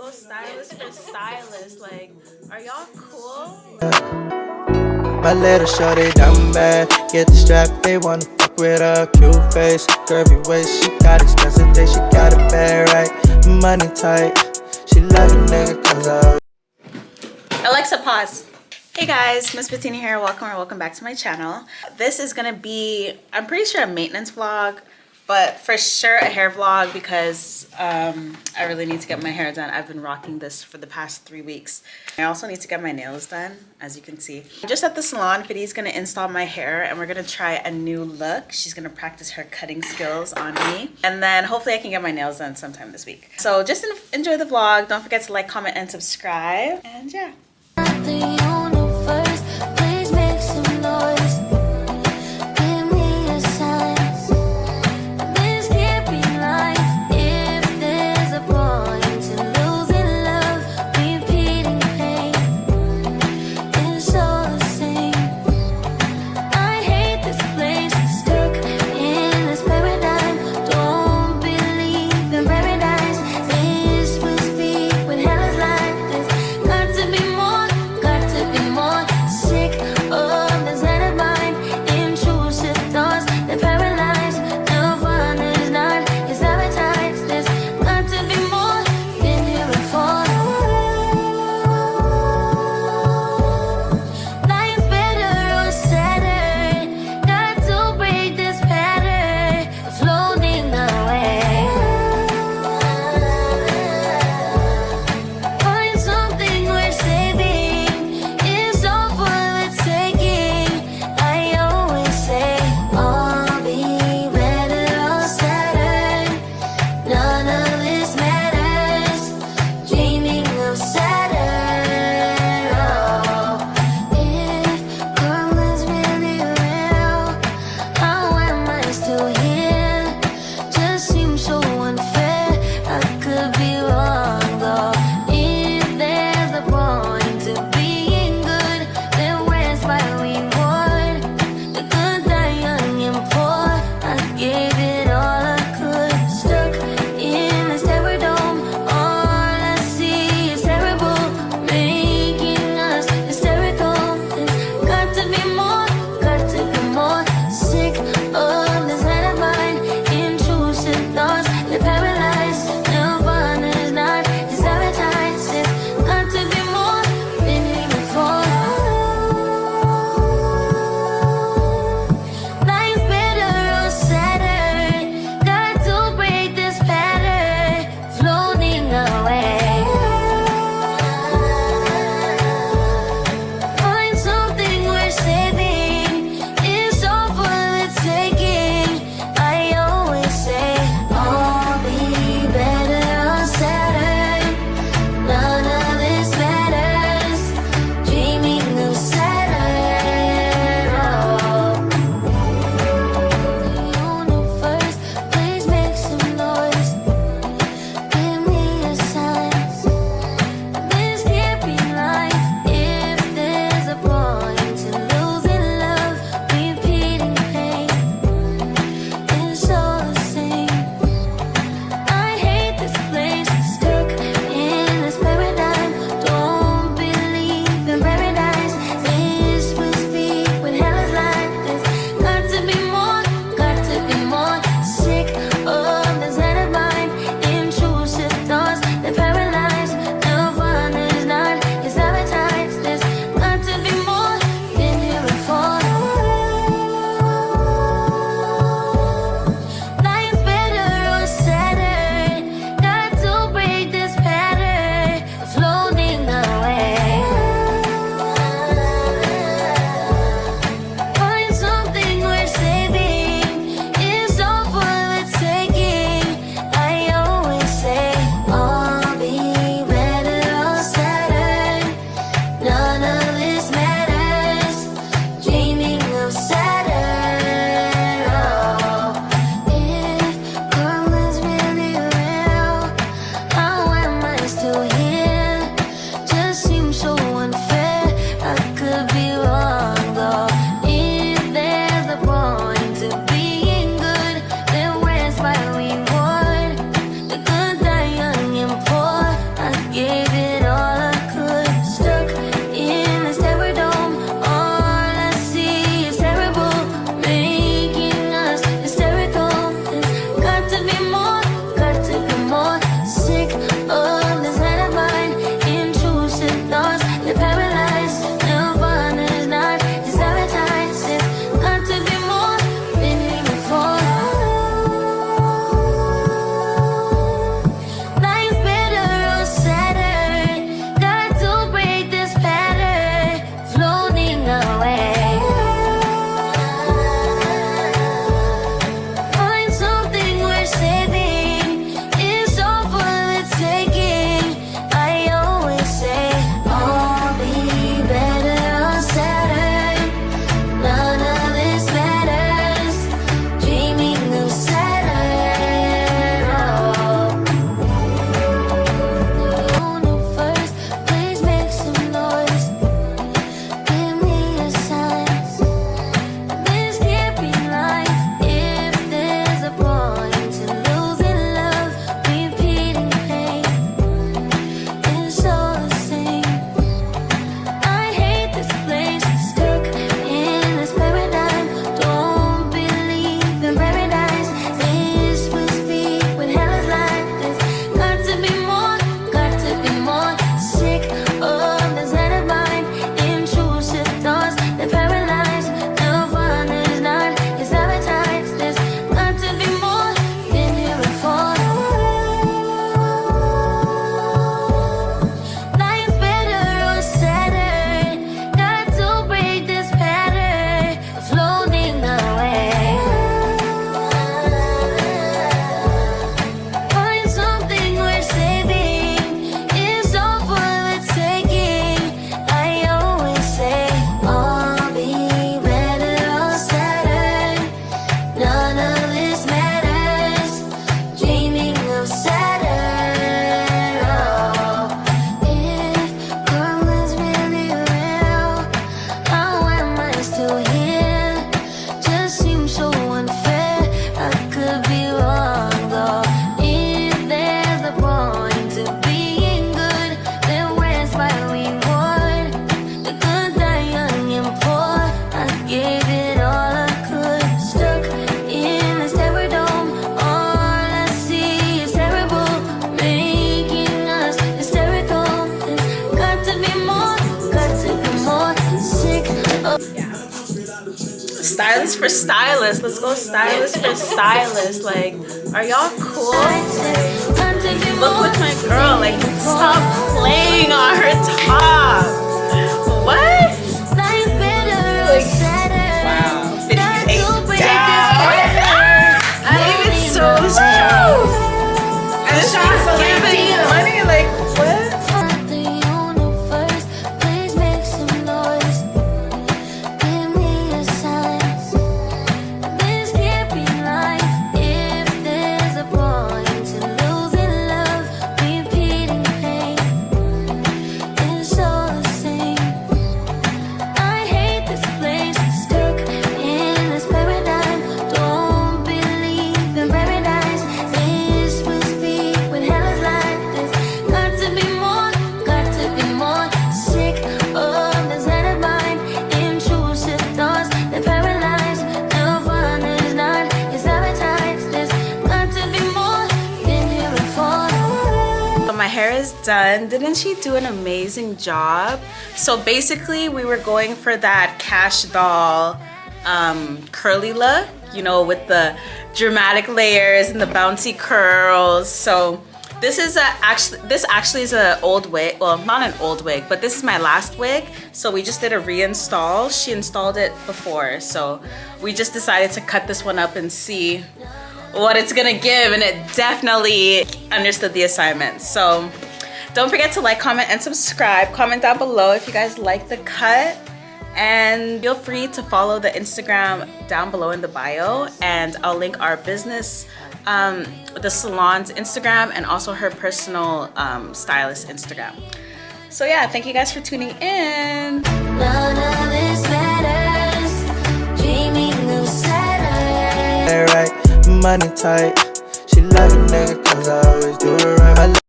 go stylist for stylist. Like, are y'all cool? My little shorty down bad, get the strap, they wanna fuck with her cute face, curvy waist, she got expensive taste, she got it bad right, money tight, she love a nigga cause Alexa, pause. Hey guys, Miss Bettina here, welcome back to my channel. This is gonna be, I'm pretty sure a maintenance vlog, but for sure a hair vlog because I really need to get my hair done. I've been rocking this for the past 3 weeks. I also need to get my nails done, as you can see. I'm just at the salon. Fiddy's gonna install my hair and we're gonna try a new look. She's gonna practice her cutting skills on me. And then hopefully I can get my nails done sometime this week. So just enjoy the vlog. Don't forget to like, comment, and subscribe. And yeah. Please make some noise. Give me a sign. This can't be life. If there's a point to losing love, repeating pain, it's all the same. I hate this place, stuck in this paradigm. Don't believe in paradise. This will speak when hell is like this. Got to be more, got to be stylist for stylist. Let's go stylist for stylist. Like, are y'all cool? Look with my girl. Like, stop playing on her top. What? Like, wow. 58 down. I even so strong. And she's giving money. Like, what? My hair is done. Didn't she do an amazing job? So basically we were going for that KASHDOLL curly look, you know, with the dramatic layers and the bouncy curls. So this is actually is an old wig. Well, not an old wig, but this is my last wig. So we just did a reinstall. She installed it before, so we just decided to cut this one up and see what it's gonna give, and it definitely understood the assignment. So don't forget to like, comment, and subscribe. Comment down below if you guys like the cut, and feel free to follow the Instagram down below in the bio, and I'll link our business, the salon's Instagram, and also her personal stylist Instagram. So yeah, thank you guys for tuning in. None of this matters. Dreaming of Saturday. Right, money tight. She love a nigga cause I always do it right.